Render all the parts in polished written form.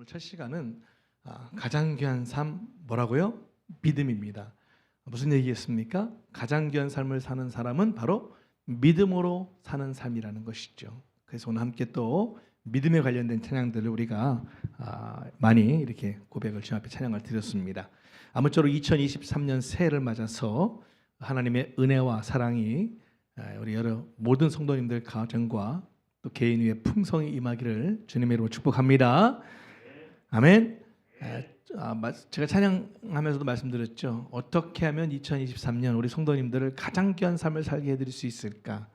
첫 시간은 가장 귀한 삶 뭐라고요? 믿음입니다. 무슨 얘기겠습니까? 가장 귀한 삶을 사는 사람은 바로 믿음으로 사는 삶이라는 것이죠. 그래서 오늘 함께 또 믿음에 관련된 찬양들을 우리가 많이 이렇게 고백을 주님 앞에 찬양을 드렸습니다. 아무쪼록 2023년 새해를 맞아서 하나님의 은혜와 사랑이 우리 여러 모든 성도님들 가정과 또 개인 위에 풍성히 임하기를 주님의 이름으로 축복합니다. 아멘. 제가 찬양하면서도 말씀드렸죠. 어떻게 하면 2023년 우리 성도님들을 가장 귀한 삶을 살게 해드릴 수 있을까?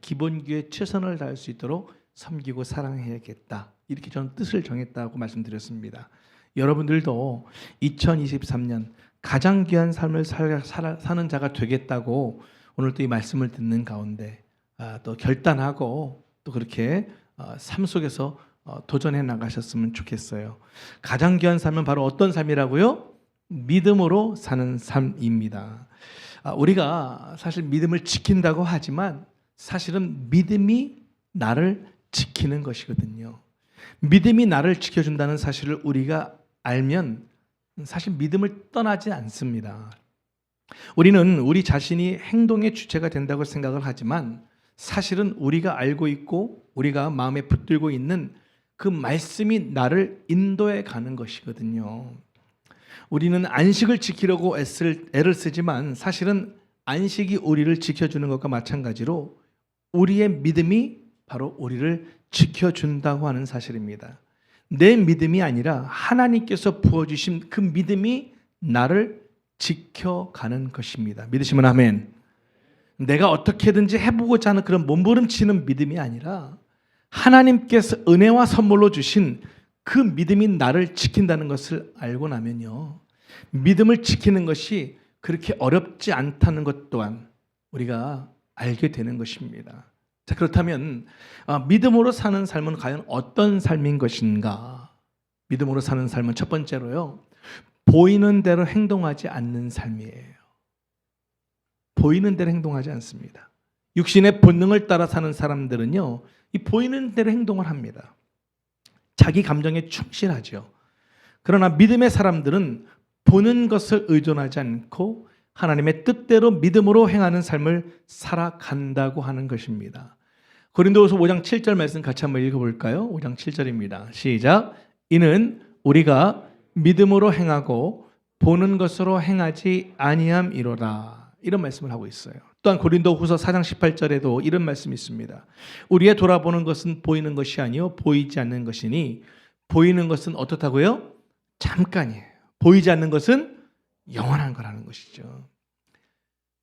기본기에 최선을 다할 수 있도록 섬기고 사랑해야겠다. 이렇게 저는 뜻을 정했다고 말씀드렸습니다. 여러분들도 2023년 가장 귀한 삶을 사는 자가 되겠다고 오늘 또 이 말씀을 듣는 가운데 또 결단하고 또 그렇게 삶 속에서 도전해 나가셨으면 좋겠어요. 가장 귀한 삶은 바로 어떤 삶이라고요? 믿음으로 사는 삶입니다. 우리가 사실 믿음을 지킨다고 하지만 사실은 믿음이 나를 지키는 것이거든요. 믿음이 나를 지켜준다는 사실을 우리가 알면 사실 믿음을 떠나지 않습니다. 우리는 우리 자신이 행동의 주체가 된다고 생각을 하지만 사실은 우리가 알고 있고 우리가 마음에 붙들고 있는 그 말씀이 나를 인도해 가는 것이거든요. 우리는 안식을 지키려고 애를 쓰지만 사실은 안식이 우리를 지켜주는 것과 마찬가지로 우리의 믿음이 바로 우리를 지켜준다고 하는 사실입니다. 내 믿음이 아니라 하나님께서 부어주신 그 믿음이 나를 지켜가는 것입니다. 믿으시면 아멘. 내가 어떻게든지 해보고자 하는 그런 몸부림치는 믿음이 아니라 하나님께서 은혜와 선물로 주신 그 믿음이 나를 지킨다는 것을 알고 나면요, 믿음을 지키는 것이 그렇게 어렵지 않다는 것 또한 우리가 알게 되는 것입니다. 자, 그렇다면 믿음으로 사는 삶은 과연 어떤 삶인 것인가? 믿음으로 사는 삶은 첫 번째로요, 보이는 대로 행동하지 않는 삶이에요. 보이는 대로 행동하지 않습니다. 육신의 본능을 따라 사는 사람들은요, 이 보이는 대로 행동을 합니다. 자기 감정에 충실하죠. 그러나 믿음의 사람들은 보는 것을 의존하지 않고 하나님의 뜻대로 믿음으로 행하는 삶을 살아간다고 하는 것입니다. 고린도후서 5장 7절 말씀 같이 한번 읽어볼까요? 5장 7절입니다. 시작. 이는 우리가 믿음으로 행하고 보는 것으로 행하지 아니함이로다. 이런 말씀을 하고 있어요. 또한 고린도후서 4장 18절에도 이런 말씀이 있습니다. 우리의 돌아보는 것은 보이는 것이 아니요 보이지 않는 것이니 보이는 것은 어떻다고요? 잠깐이에요. 보이지 않는 것은 영원한 거라는 것이죠.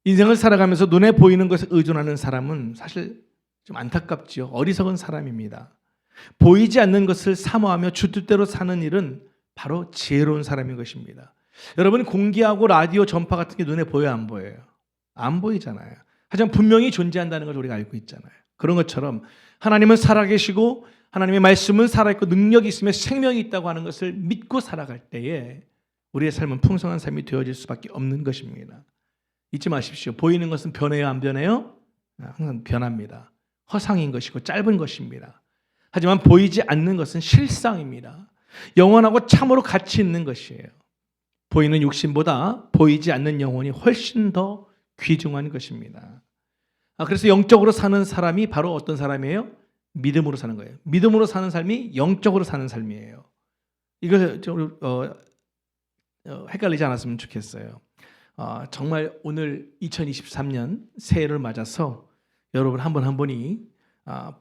인생을 살아가면서 눈에 보이는 것에 의존하는 사람은 사실 좀 안타깝지요. 어리석은 사람입니다. 보이지 않는 것을 사모하며 주 뜻대로 사는 일은 바로 지혜로운 사람인 것입니다. 여러분, 공기하고 라디오 전파 같은 게 눈에 보여요, 안 보여요? 안 보이잖아요. 하지만 분명히 존재한다는 걸 우리가 알고 있잖아요. 그런 것처럼 하나님은 살아계시고 하나님의 말씀은 살아있고 능력이 있으며 생명이 있다고 하는 것을 믿고 살아갈 때에 우리의 삶은 풍성한 삶이 되어질 수밖에 없는 것입니다. 잊지 마십시오. 보이는 것은 변해요, 안 변해요? 항상 변합니다. 허상인 것이고 짧은 것입니다. 하지만 보이지 않는 것은 실상입니다. 영원하고 참으로 가치 있는 것이에요. 보이는 육신보다 보이지 않는 영혼이 훨씬 더 귀중한 것입니다. 그래서 영적으로 사는 사람이 바로 어떤 사람이에요? 믿음으로 사는 거예요. 믿음으로 사는 삶이 영적으로 사는 삶이에요. 이거 헷갈리지 않았으면 좋겠어요. 정말 오늘 2023년 새해를 맞아서 여러분 한 분 한 분이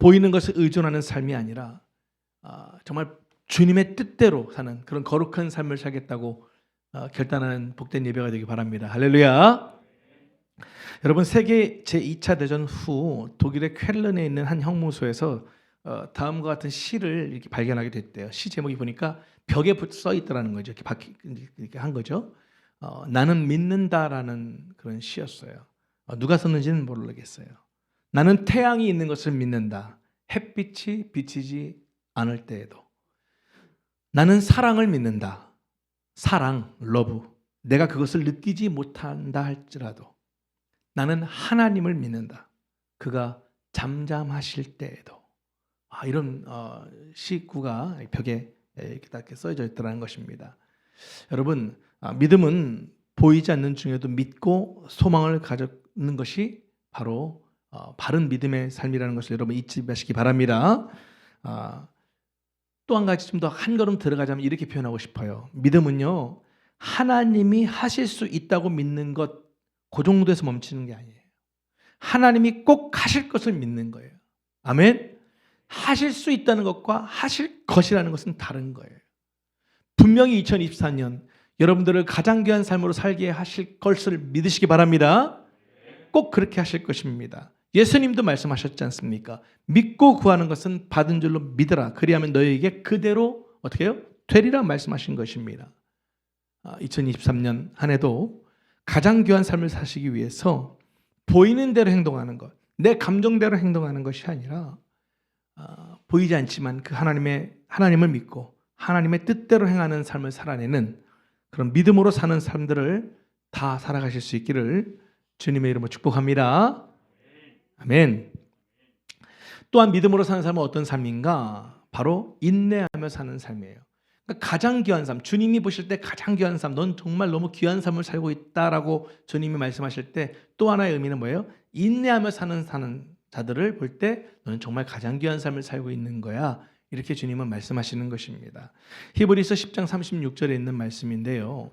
보이는 것을 의존하는 삶이 아니라 정말 주님의 뜻대로 사는 그런 거룩한 삶을 살겠다고 결단하는 복된 예배가 되기 바랍니다. 할렐루야. 여러분, 세계 제2차 대전 후 독일의 쾰른에 있는 한 형무소에서 다음과 같은 시를 이렇게 발견하게 됐대요. 시 제목이 보니까 벽에 써 있더라는 거죠. 이렇게 한 거죠. 나는 믿는다라는 그런 시였어요. 누가 썼는지는 모르겠어요. 나는 태양이 있는 것을 믿는다. 햇빛이 비치지 않을 때에도. 나는 사랑을 믿는다. 사랑, 러브. 내가 그것을 느끼지 못한다 할지라도 나는 하나님을 믿는다. 그가 잠잠하실 때에도. 이런 시구가 벽에 이렇게 딱 써져 있더라는 것입니다. 여러분, 믿음은 보이지 않는 중에도 믿고 소망을 가졌는 것이 바로 바른 믿음의 삶이라는 것을 여러분 잊지 마시기 바랍니다. 또 한 가지 좀 더 한 걸음 들어가자면 이렇게 표현하고 싶어요. 믿음은요, 하나님이 하실 수 있다고 믿는 것, 그 정도에서 멈추는 게 아니에요. 하나님이 꼭 하실 것을 믿는 거예요. 아멘. 하실 수 있다는 것과 하실 것이라는 것은 다른 거예요. 분명히 2024년 여러분들을 가장 귀한 삶으로 살게 하실 것을 믿으시기 바랍니다. 꼭 그렇게 하실 것입니다. 예수님도 말씀하셨지 않습니까? 믿고 구하는 것은 받은 줄로 믿으라. 그리하면 너희에게 그대로 어떻게 해요? 되리라 말씀하신 것입니다. 2023년 한 해도 가장 귀한 삶을 사시기 위해서 보이는 대로 행동하는 것, 내 감정대로 행동하는 것이 아니라 보이지 않지만 그 하나님을 믿고 하나님의 뜻대로 행하는 삶을 살아내는 그런 믿음으로 사는 삶들을 다 살아가실 수 있기를 주님의 이름으로 축복합니다. 아멘. 또한 믿음으로 사는 삶은 어떤 삶인가? 바로 인내하며 사는 삶이에요. 그러니까 가장 귀한 삶, 주님이 보실 때 가장 귀한 삶, 넌 정말 너무 귀한 삶을 살고 있다라고 주님이 말씀하실 때 또 하나의 의미는 뭐예요? 인내하며 사는 자들을 볼 때 너는 정말 가장 귀한 삶을 살고 있는 거야. 이렇게 주님은 말씀하시는 것입니다. 히브리서 10장 36절에 있는 말씀인데요.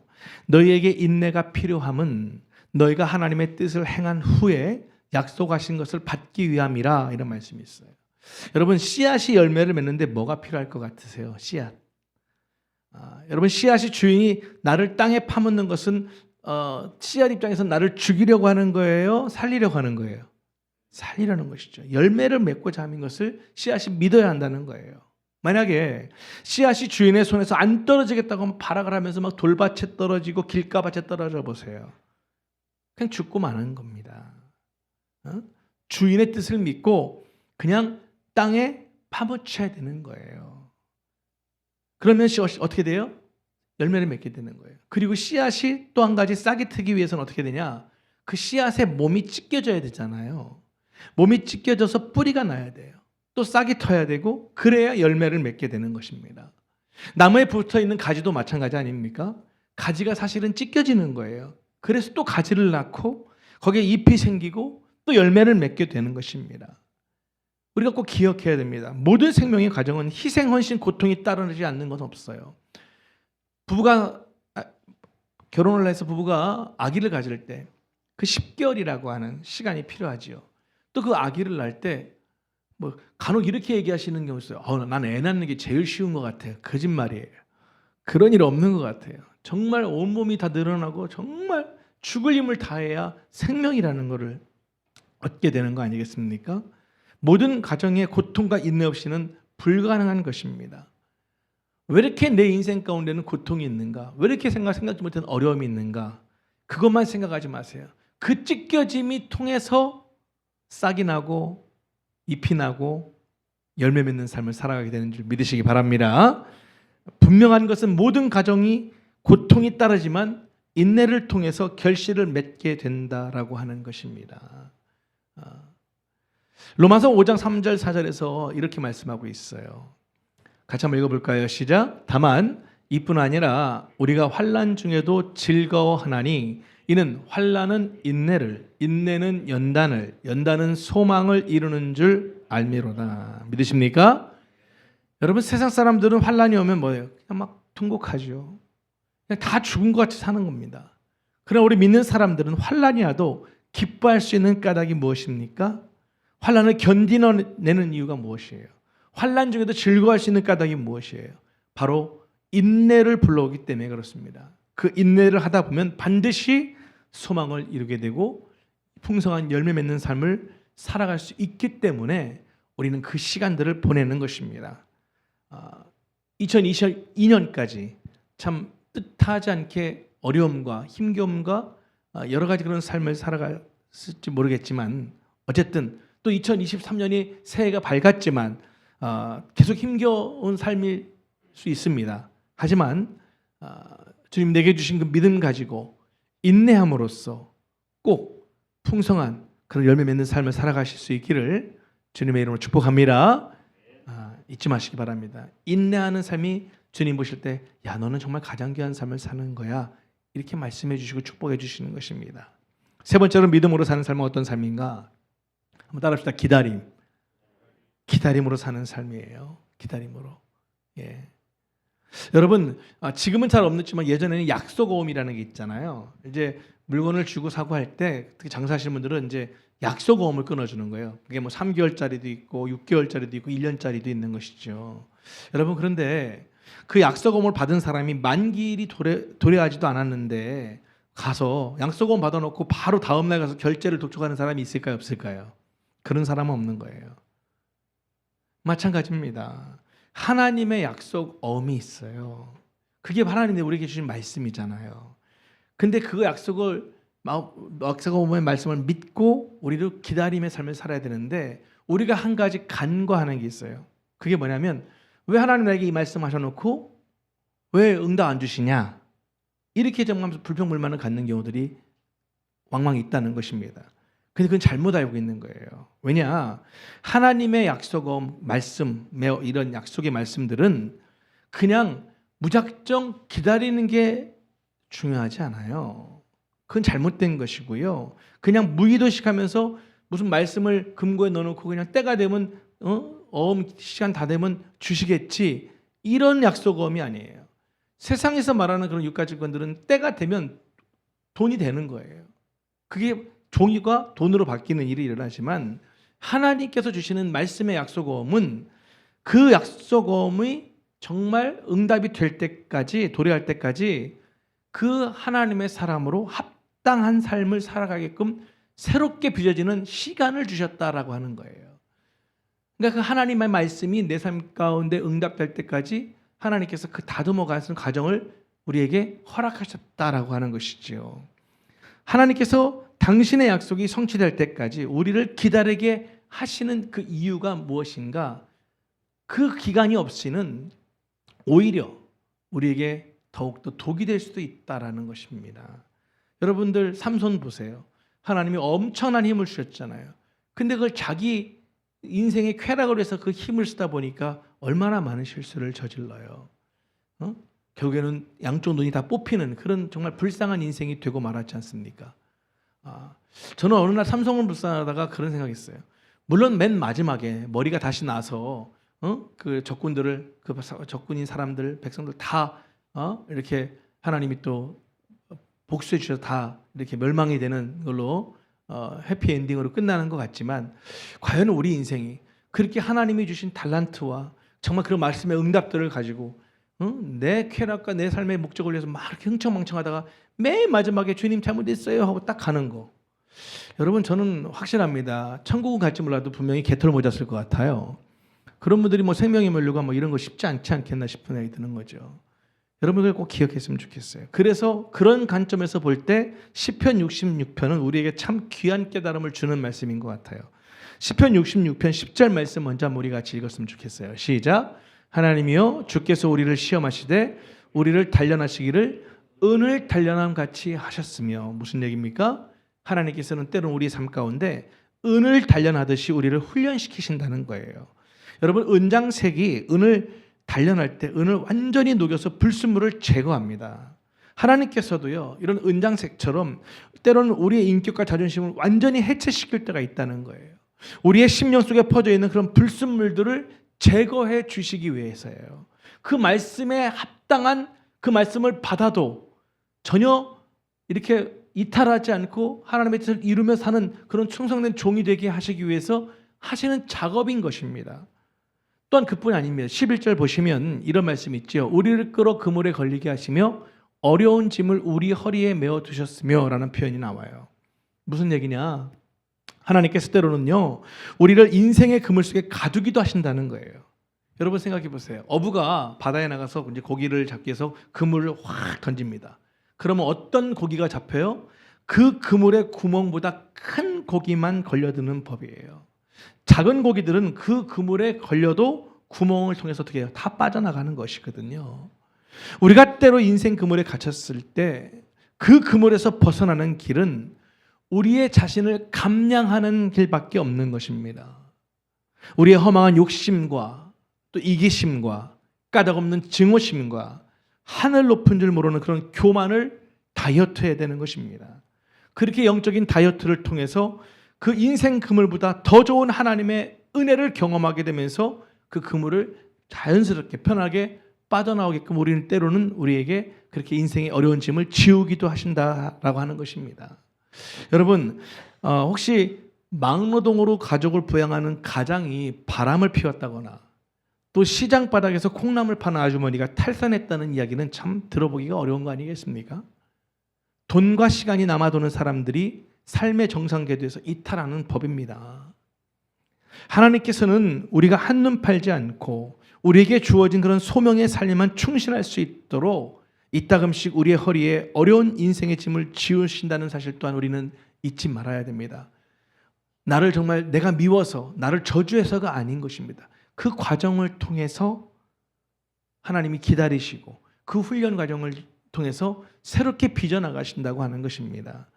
너희에게 인내가 필요함은 너희가 하나님의 뜻을 행한 후에 약속하신 것을 받기 위함이라, 이런 말씀이 있어요. 여러분, 씨앗이 열매를 맺는데 뭐가 필요할 것 같으세요? 씨앗. 여러분, 씨앗이 주인이 나를 땅에 파묻는 것은 씨앗 입장에서 나를 죽이려고 하는 거예요? 살리려고 하는 거예요? 살리려는 것이죠. 열매를 맺고자 하는 것을 씨앗이 믿어야 한다는 거예요. 만약에 씨앗이 주인의 손에서 안 떨어지겠다고 하면 발악을 하면서 막 돌밭에 떨어지고 길가밭에 떨어져 보세요. 그냥 죽고 마는 겁니다. 주인의 뜻을 믿고 그냥 땅에 파묻혀야 되는 거예요. 그러면 어떻게 돼요? 열매를 맺게 되는 거예요. 그리고 씨앗이 또 한 가지 싹이 트기 위해서는 어떻게 되냐? 그 씨앗의 몸이 찢겨져야 되잖아요. 몸이 찢겨져서 뿌리가 나야 돼요. 또 싹이 터야 되고 그래야 열매를 맺게 되는 것입니다. 나무에 붙어있는 가지도 마찬가지 아닙니까? 가지가 사실은 찢겨지는 거예요. 그래서 또 가지를 낳고 거기에 잎이 생기고 또 열매를 맺게 되는 것입니다. 우리가 꼭 기억해야 됩니다. 모든 생명의 과정은 희생, 헌신, 고통이 따르지 않는 건 없어요. 결혼을 해서 부부가 아기를 가질 때 그 10개월이라고 하는 시간이 필요하지요. 또 그 아기를 낳을 때 간혹 이렇게 얘기하시는 경우 있어요. 난 애 낳는 게 제일 쉬운 것 같아요. 거짓말이에요. 그런 일 없는 것 같아요. 정말 온몸이 다 늘어나고 정말 죽을 힘을 다해야 생명이라는 것을 얻게 되는 거 아니겠습니까? 모든 가정의 고통과 인내 없이는 불가능한 것입니다. 왜 이렇게 내 인생 가운데는 고통이 있는가? 왜 이렇게 생각지 못한 어려움이 있는가? 그것만 생각하지 마세요. 그 찢겨짐이 통해서 싹이 나고 잎이 나고 열매 맺는 삶을 살아가게 되는 줄 믿으시기 바랍니다. 분명한 것은 모든 가정이 고통이 따르지만 인내를 통해서 결실을 맺게 된다라고 하는 것입니다. 로마서 5장 3절 4절에서 이렇게 말씀하고 있어요. 같이 한번 읽어볼까요? 시작. 다만 이뿐 아니라 우리가 환난 중에도 즐거워하나니 이는 환난은 인내를, 인내는 연단을, 연단은 소망을 이루는 줄 알미로다. 믿으십니까? 여러분, 세상 사람들은 환난이 오면 뭐예요? 그냥 막 통곡하죠. 그냥 다 죽은 것 같이 사는 겁니다. 그러나 우리 믿는 사람들은 환난이 와도 기뻐할 수 있는 까닭이 무엇입니까? 환난을 견디내는 이유가 무엇이에요? 환난 중에도 즐거워할 수 있는 까닭이 무엇이에요? 바로 인내를 불러오기 때문에 그렇습니다. 그 인내를 하다 보면 반드시 소망을 이루게 되고 풍성한 열매 맺는 삶을 살아갈 수 있기 때문에 우리는 그 시간들을 보내는 것입니다. 2022년까지 참 뜻하지 않게 어려움과 힘겨움과 여러 가지 그런 삶을 살아갔을지 모르겠지만 어쨌든 또 2023년이 새해가 밝았지만 계속 힘겨운 삶일 수 있습니다. 하지만 주님 내게 주신 그 믿음 가지고 인내함으로써 꼭 풍성한 그런 열매 맺는 삶을 살아가실 수 있기를 주님의 이름으로 축복합니다. 잊지 마시기 바랍니다. 인내하는 삶이 주님 보실 때 야, 너는 정말 가장 귀한 삶을 사는 거야. 이렇게 말씀해 주시고 축복해 주시는 것입니다. 세 번째로 믿음으로 사는 삶은 어떤 삶인가? 한번 따라합시다. 기다림. 기다림으로 사는 삶이에요. 기다림으로. 예. 여러분, 지금은 잘 없지만 예전에는 약속어음이라는 게 있잖아요. 이제 물건을 주고 사고 할 때 특히 장사하시는 분들은 이제 약속어음을 끊어주는 거예요. 그게 뭐 3개월짜리도 있고 6개월짜리도 있고 1년짜리도 있는 것이죠. 여러분, 그런데 그 약속어음을 받은 사람이 만기일이 도래하지도 않았는데 가서 약속어음 받아놓고 바로 다음날 가서 결제를 독촉하는 사람이 있을까요? 없을까요? 그런 사람은 없는 거예요. 마찬가지입니다. 하나님의 약속어음이 있어요. 그게 하나님이 우리에게 주신 말씀이잖아요. 근데 그 약속어음의 말씀을 믿고 우리도 기다림의 삶을 살아야 되는데 우리가 한 가지 간과하는 게 있어요. 그게 뭐냐면 왜 하나님 나에게 이 말씀 하셔놓고 왜 응답 안 주시냐? 이렇게 정하면서 불평불만을 갖는 경우들이 왕왕 있다는 것입니다. 근데 그건 잘못 알고 있는 거예요. 왜냐? 하나님의 약속음, 말씀, 이런 약속의 말씀들은 그냥 무작정 기다리는 게 중요하지 않아요. 그건 잘못된 것이고요. 그냥 무의도식하면서 무슨 말씀을 금고에 넣어놓고 그냥 때가 되면 어음 시간 다 되면 주시겠지, 이런 약속음이 아니에요. 세상에서 말하는 그런 유가증권들은 때가 되면 돈이 되는 거예요. 그게 종이가 돈으로 바뀌는 일이 일어나지만 하나님께서 주시는 말씀의 약속어음은 그 약속어음이 정말 응답이 될 때까지, 도래할 때까지 그 하나님의 사람으로 합당한 삶을 살아가게끔 새롭게 빚어지는 시간을 주셨다라고 하는 거예요. 그러니까 그 하나님의 말씀이 내 삶 가운데 응답될 때까지 하나님께서 그 다듬어가는 과정을 우리에게 허락하셨다라고 하는 것이죠. 하나님께서 당신의 약속이 성취될 때까지 우리를 기다리게 하시는 그 이유가 무엇인가? 그 기간이 없이는 오히려 우리에게 더욱더 독이 될 수도 있다라는 것입니다. 여러분들 삼손 보세요. 하나님이 엄청난 힘을 주셨잖아요. 근데 그걸 자기 인생의 쾌락을 위해서 그 힘을 쓰다 보니까 얼마나 많은 실수를 저질러요. 결국에는 양쪽 눈이 다 뽑히는 그런 정말 불쌍한 인생이 되고 말았지 않습니까? 저는 어느 날 삼성을 불쌍하다가 그런 생각했어요. 물론 맨 마지막에 머리가 다시 나서 그 적군들을, 그 적군인 사람들, 백성들 다 이렇게 하나님이 또 복수해 주셔서 다 이렇게 멸망이 되는 걸로 해피엔딩으로 끝나는 것 같지만, 과연 우리 인생이 그렇게 하나님이 주신 달란트와 정말 그런 말씀의 응답들을 가지고 내 쾌락과 내 삶의 목적을 위해서 막 이렇게 흥청망청하다가 맨 마지막에 주님 잘못했어요 하고 딱 가는 거, 여러분 저는 확실합니다. 천국은 갈지 몰라도 분명히 개털 모자쓸 것 같아요. 그런 분들이 뭐 생명의 면류가 뭐 이런 거 쉽지 않지 않겠나 싶은 생각이 드는 거죠. 여러분들 꼭 기억했으면 좋겠어요. 그래서 그런 관점에서 볼 때 시편 66편은 우리에게 참 귀한 깨달음을 주는 말씀인 것 같아요. 시편 66편 10절 말씀 먼저 우리 같이 읽었으면 좋겠어요. 시작. 하나님이여 주께서 우리를 시험하시되 우리를 단련하시기를 은을 단련함 같이 하셨으며, 무슨 얘기입니까? 하나님께서는 때론 우리의 삶 가운데 은을 단련하듯이 우리를 훈련시키신다는 거예요. 여러분, 은장색이 은을 단련할 때 은을 완전히 녹여서 불순물을 제거합니다. 하나님께서도요, 이런 은장색처럼 때로는 우리의 인격과 자존심을 완전히 해체시킬 때가 있다는 거예요. 우리의 심령 속에 퍼져 있는 그런 불순물들을 제거해 주시기 위해서예요. 그 말씀에 합당한 그 말씀을 받아도 전혀 이렇게 이탈하지 않고 하나님의 뜻을 이루며 사는 그런 충성된 종이 되게 하시기 위해서 하시는 작업인 것입니다. 또한 그뿐이 아닙니다. 11절 보시면 이런 말씀이 있죠. 우리를 끌어 그물에 걸리게 하시며 어려운 짐을 우리 허리에 메어 두셨으며 라는 표현이 나와요. 무슨 얘기냐? 하나님께서 때로는요, 우리를 인생의 그물 속에 가두기도 하신다는 거예요. 여러분 생각해 보세요. 어부가 바다에 나가서 이제 고기를 잡기 위해서 그물을 확 던집니다. 그러면 어떤 고기가 잡혀요? 그 그물의 구멍보다 큰 고기만 걸려드는 법이에요. 작은 고기들은 그 그물에 걸려도 구멍을 통해서 어떻게 해요? 다 빠져나가는 것이거든요. 우리가 때로 인생 그물에 갇혔을 때 그 그물에서 벗어나는 길은 우리의 자신을 감량하는 길밖에 없는 것입니다. 우리의 허망한 욕심과 또 이기심과 까닭없는 증오심과 하늘 높은 줄 모르는 그런 교만을 다이어트해야 되는 것입니다. 그렇게 영적인 다이어트를 통해서 그 인생 그물보다 더 좋은 하나님의 은혜를 경험하게 되면서 그 그물을 자연스럽게 편하게 빠져나오게끔 우리는 때로는 우리에게 그렇게 인생의 어려운 짐을 지우기도 하신다라고 하는 것입니다. 여러분, 혹시 막노동으로 가족을 부양하는 가장이 바람을 피웠다거나 또 시장 바닥에서 콩나물 파는 아주머니가 탈선했다는 이야기는 참 들어보기가 어려운 거 아니겠습니까? 돈과 시간이 남아도는 사람들이 삶의 정상궤도에서 이탈하는 법입니다. 하나님께서는 우리가 한눈 팔지 않고 우리에게 주어진 그런 소명의 삶에만 충실할 수 있도록 이따금씩 우리의 허리에 어려운 인생의 짐을 지우신다는 사실 또한 우리는 잊지 말아야 됩니다. 나를 정말 내가 미워서 나를 저주해서가 아닌 것입니다. 그 과정을 통해서 하나님이 기다리시고 그 훈련 과정을 통해서 새롭게 빚어나가신다고 하는 것입니다.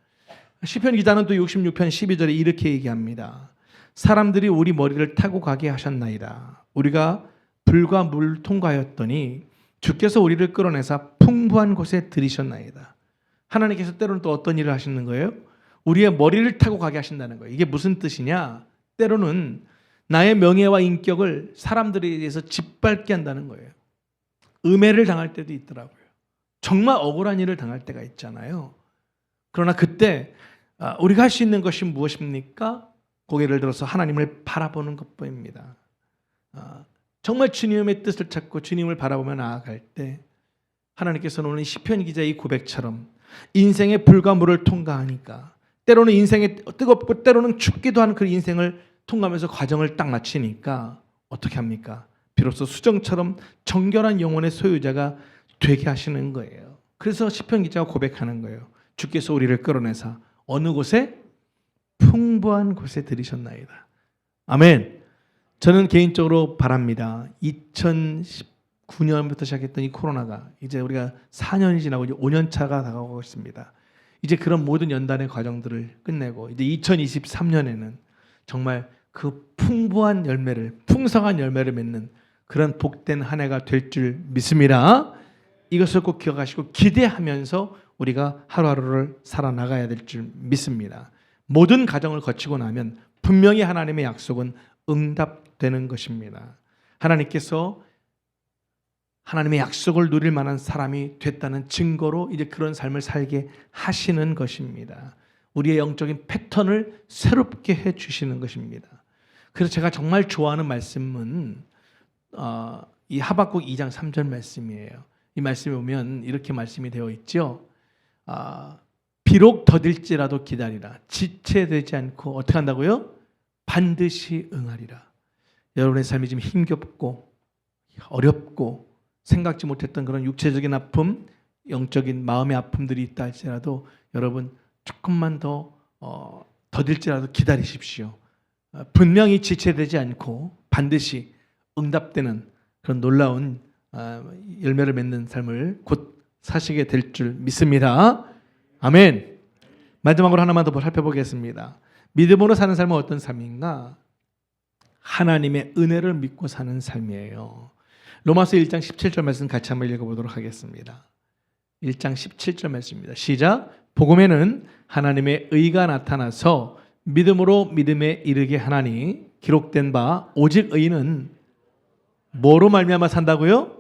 시편 기자는 또 66편 12절에 이렇게 얘기합니다. 사람들이 우리 머리를 타고 가게 하셨나이다. 우리가 불과 물 통과하였더니 주께서 우리를 끌어내사 풍부한 곳에 들이셨나이다. 하나님께서 때로는 또 어떤 일을 하시는 거예요? 우리의 머리를 타고 가게 하신다는 거예요. 이게 무슨 뜻이냐? 때로는 나의 명예와 인격을 사람들에 의해서 짓밟게 한다는 거예요. 음해를 당할 때도 있더라고요. 정말 억울한 일을 당할 때가 있잖아요. 그러나 그때 우리가 할 수 있는 것이 무엇입니까? 고개를 들어서 하나님을 바라보는 것뿐입니다. 정말 주님의 뜻을 찾고 주님을 바라보며 나아갈 때 하나님께서는 오늘 시편 기자의 고백처럼 인생의 불과 물을 통과하니까 때로는 인생에 뜨겁고 때로는 춥기도 하는 그 인생을 통과하면서 과정을 딱 마치니까 어떻게 합니까? 비로소 수정처럼 정결한 영혼의 소유자가 되게 하시는 거예요. 그래서 시편 기자가 고백하는 거예요. 주께서 우리를 끌어내사 어느 곳에? 풍부한 곳에 들이셨나이다. 아멘. 저는 개인적으로 바랍니다. 2019년부터 시작했던 이 코로나가 이제 우리가 4년이 지나고 이제 5년 차가 다가오고 있습니다. 이제 그런 모든 연단의 과정들을 끝내고 이제 2023년에는 정말 그 풍부한 열매를, 풍성한 열매를 맺는 그런 복된 한 해가 될 줄 믿습니다. 이것을 꼭 기억하시고 기대하면서 우리가 하루하루를 살아나가야 될 줄 믿습니다. 모든 과정을 거치고 나면 분명히 하나님의 약속은 응답되는 것입니다. 하나님께서 하나님의 약속을 누릴 만한 사람이 됐다는 증거로 이제 그런 삶을 살게 하시는 것입니다. 우리의 영적인 패턴을 새롭게 해주시는 것입니다. 그래서 제가 정말 좋아하는 말씀은 이 하박국 2장 3절 말씀이에요. 이 말씀에 보면 이렇게 말씀이 되어 있죠. 비록 더딜지라도 기다리라. 지체되지 않고 어떻게 한다고요? 반드시 응하리라. 여러분의 삶이 지금 힘겹고 어렵고 생각지 못했던 그런 육체적인 아픔, 영적인 마음의 아픔들이 있다 할지라도 여러분 조금만 더 더딜지라도 기다리십시오. 분명히 지체되지 않고 반드시 응답되는 그런 놀라운 열매를 맺는 삶을 곧 사시게 될 줄 믿습니다. 아멘. 마지막으로 하나만 더 살펴보겠습니다. 믿음으로 사는 삶은 어떤 삶인가? 하나님의 은혜를 믿고 사는 삶이에요. 로마서 1장 17절 말씀 같이 한번 읽어보도록 하겠습니다. 1장 17절 말씀입니다. 시작. 복음에는 하나님의 의가 나타나서 믿음으로 믿음에 이르게 하나니 기록된 바 오직 의인은 뭐로 말미암아 산다고요?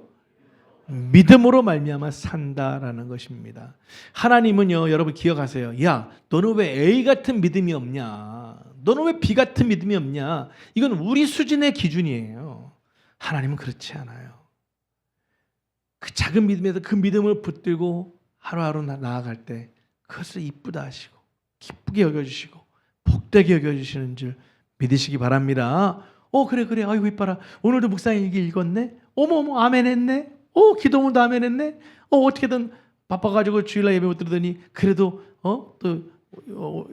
믿음으로 말미암아 산다라는 것입니다. 하나님은요, 여러분 기억하세요. 야, 너는 왜 A 같은 믿음이 없냐? 너는 왜 B 같은 믿음이 없냐? 이건 우리 수준의 기준이에요. 하나님은 그렇지 않아요. 그 작은 믿음에서 그 믿음을 붙들고 하루하루 나아갈 때 그것을 이쁘다 하시고 기쁘게 여겨주시고 복되게 여겨주시는 줄 믿으시기 바랍니다. 그래 아이고 이뻐라. 오늘도 목사님 얘기 읽었네. 어머 아멘 했네. 기도문도 아멘 했네. 어떻게든 바빠가지고 주일날 예배 못 들으더니 그래도 또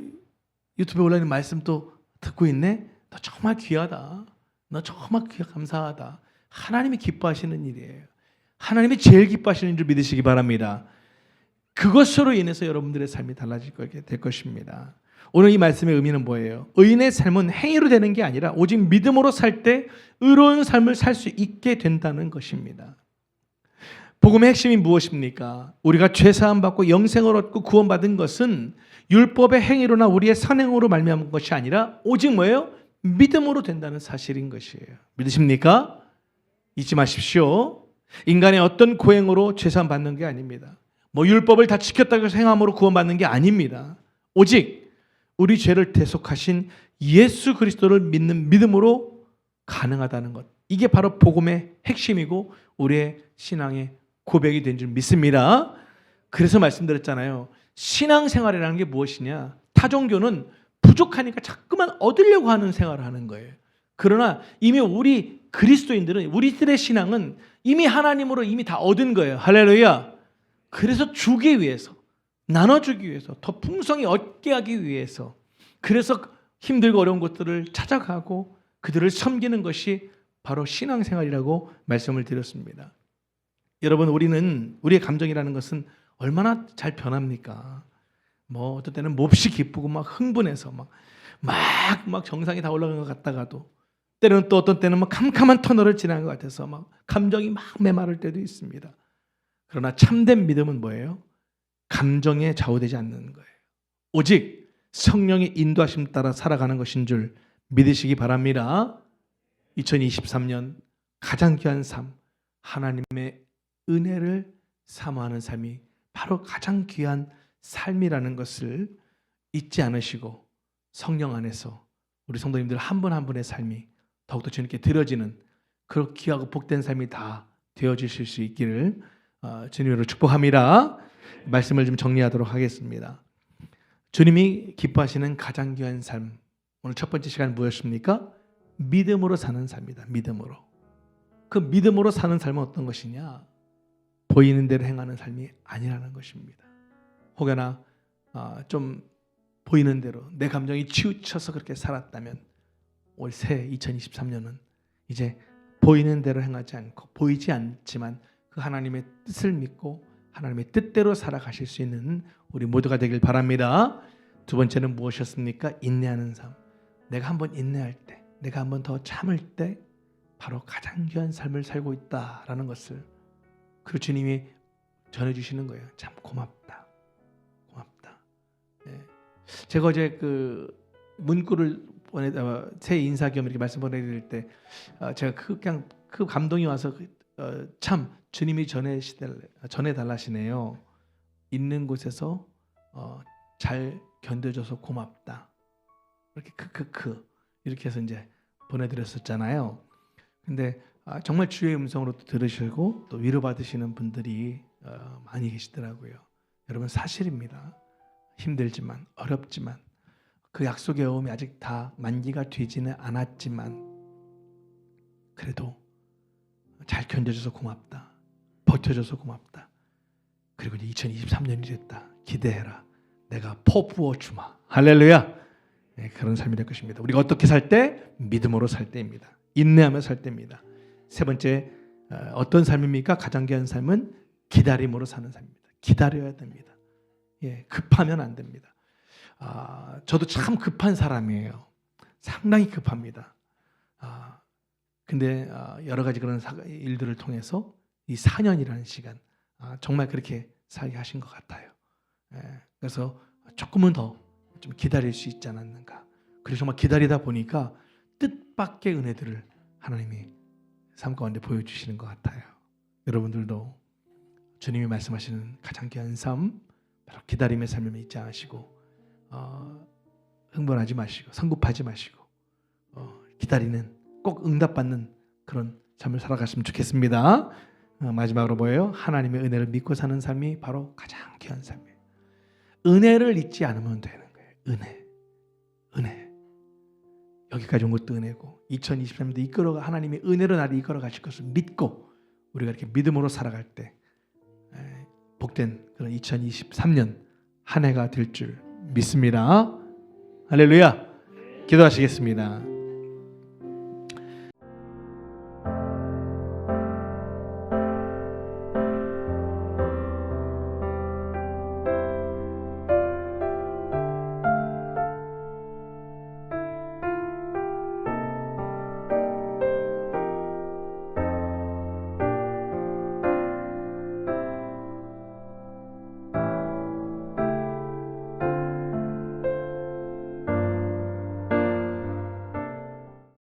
유튜브에 올라있는 말씀 또 듣고 있네. 너 정말 귀하다. 너 정말 감사하다. 하나님이 기뻐하시는 일이에요. 하나님이 제일 기뻐하시는 줄 믿으시기 바랍니다. 그것으로 인해서 여러분들의 삶이 달라질 거게 될 것입니다. 오늘 이 말씀의 의미는 뭐예요? 의인의 삶은 행위로 되는 게 아니라 오직 믿음으로 살 때 의로운 삶을 살 수 있게 된다는 것입니다. 복음의 핵심이 무엇입니까? 우리가 죄사함 받고 영생을 얻고 구원받은 것은 율법의 행위로나 우리의 선행으로 말미암은 것이 아니라 오직 뭐예요? 믿음으로 된다는 사실인 것이에요. 믿으십니까? 잊지 마십시오. 인간의 어떤 고행으로 죄사함 받는 게 아닙니다. 뭐 율법을 다 지켰다고 해서 행함으로 구원받는 게 아닙니다. 오직 우리 죄를 대속하신 예수 그리스도를 믿는 믿음으로 가능하다는 것. 이게 바로 복음의 핵심이고 우리의 신앙의 고백이 된 줄 믿습니다. 그래서 말씀드렸잖아요. 신앙생활이라는 게 무엇이냐? 타종교는 부족하니까 자꾸만 얻으려고 하는 생활을 하는 거예요. 그러나 이미 우리 그리스도인들은, 우리들의 신앙은 이미 하나님으로 이미 다 얻은 거예요. 할렐루야. 그래서 주기 위해서, 나눠주기 위해서, 더 풍성히 얻게 하기 위해서, 그래서 힘들고 어려운 것들을 찾아가고 그들을 섬기는 것이 바로 신앙생활이라고 말씀을 드렸습니다. 여러분, 우리의 감정이라는 것은 얼마나 잘 변합니까? 뭐 어떤 때는 몹시 기쁘고 막 흥분해서 막 정상이 다 올라간 것 같다가도, 때로는 또 어떤 때는 막 캄캄한 터널을 지나는 것 같아서 막 감정이 막 메마를 때도 있습니다. 그러나 참된 믿음은 뭐예요? 감정에 좌우되지 않는 거예요. 오직 성령의 인도하심 따라 살아가는 것인 줄 믿으시기 바랍니다. 2023년 가장 귀한 삶, 하나님의 은혜를 사모하는 삶이 바로 가장 귀한 삶이라는 것을 잊지 않으시고 성령 안에서 우리 성도님들 한 분 한 분의 삶이 더욱더 주님께 드려지는 그런 귀하고 복된 삶이 다 되어주실 수 있기를 주님으로 축복합니다. 말씀을 좀 정리하도록 하겠습니다. 주님이 기뻐하시는 가장 귀한 삶, 오늘 첫 번째 시간 무엇입니까? 믿음으로 사는 삶이다. 믿음으로. 그 믿음으로 사는 삶은 어떤 것이냐? 보이는 대로 행하는 삶이 아니라는 것입니다. 혹여나 좀 보이는 대로 내 감정이 치우쳐서 그렇게 살았다면 올 새 2023년은 이제 보이는 대로 행하지 않고, 보이지 않지만 그 하나님의 뜻을 믿고 하나님의 뜻대로 살아가실 수 있는 우리 모두가 되길 바랍니다. 두 번째는 무엇이었습니까? 인내하는 삶. 내가 한번 인내할 때, 내가 한번 더 참을 때 바로 가장 귀한 삶을 살고 있다라는 것을 그 주님이 전해주시는 거예요. 참 고맙다. 네. 제가 어제 그 문구를 새 인사 겸 이렇게 말씀 보내드릴 때 제가 그냥 그 감동이 와서 참 주님이 전해달라시네요. 있는 곳에서 잘 견뎌줘서 고맙다. 이렇게 이렇게 해서 이제 보내드렸었잖아요. 근데 정말 주의 음성으로 들으시고 또 위로받으시는 분들이 많이 계시더라고요. 여러분, 사실입니다. 힘들지만 어렵지만 그 약속의 어음이 아직 다 만기가 되지는 않았지만 그래도 잘 견뎌줘서 고맙다. 버텨줘서 고맙다. 그리고 이제 2023년이 됐다. 기대해라. 내가 퍼부어주마. 할렐루야. 네, 그런 삶이 될 것입니다. 우리가 어떻게 살 때? 믿음으로 살 때입니다. 인내하며 살 때입니다. 세 번째, 어떤 삶입니까? 가장 귀한 삶은 기다림으로 사는 삶입니다. 기다려야 됩니다. 예, 급하면 안 됩니다. 저도 참 급한 사람이에요. 상당히 급합니다. 근데 여러 가지 그런 일들을 통해서 이 4년이라는 시간 정말 그렇게 살게 하신 것 같아요. 그래서 조금은 더 좀 기다릴 수 있지 않았는가. 그래서 정말 기다리다 보니까 뜻밖의 은혜들을 하나님이 삶 가운데 보여주시는 것 같아요. 여러분들도 주님이 말씀하시는 가장 귀한 삶, 바로 기다림의 삶을 잊지 않으시고 흥분하지 마시고 성급하지 마시고 기다리는, 꼭 응답받는 그런 삶을 살아갔으면 좋겠습니다. 마지막으로 뭐예요? 하나님의 은혜를 믿고 사는 삶이 바로 가장 귀한 삶이에요. 은혜를 잊지 않으면 되는 거예요. 은혜. 여기까지 온 것도 은혜고 2023년도 하나님의 은혜로 나를 이끌어 가실 것을 믿고 우리가 이렇게 믿음으로 살아갈 때 복된 그런 2023년 한 해가 될 줄 믿습니다. 할렐루야. 기도하시겠습니다.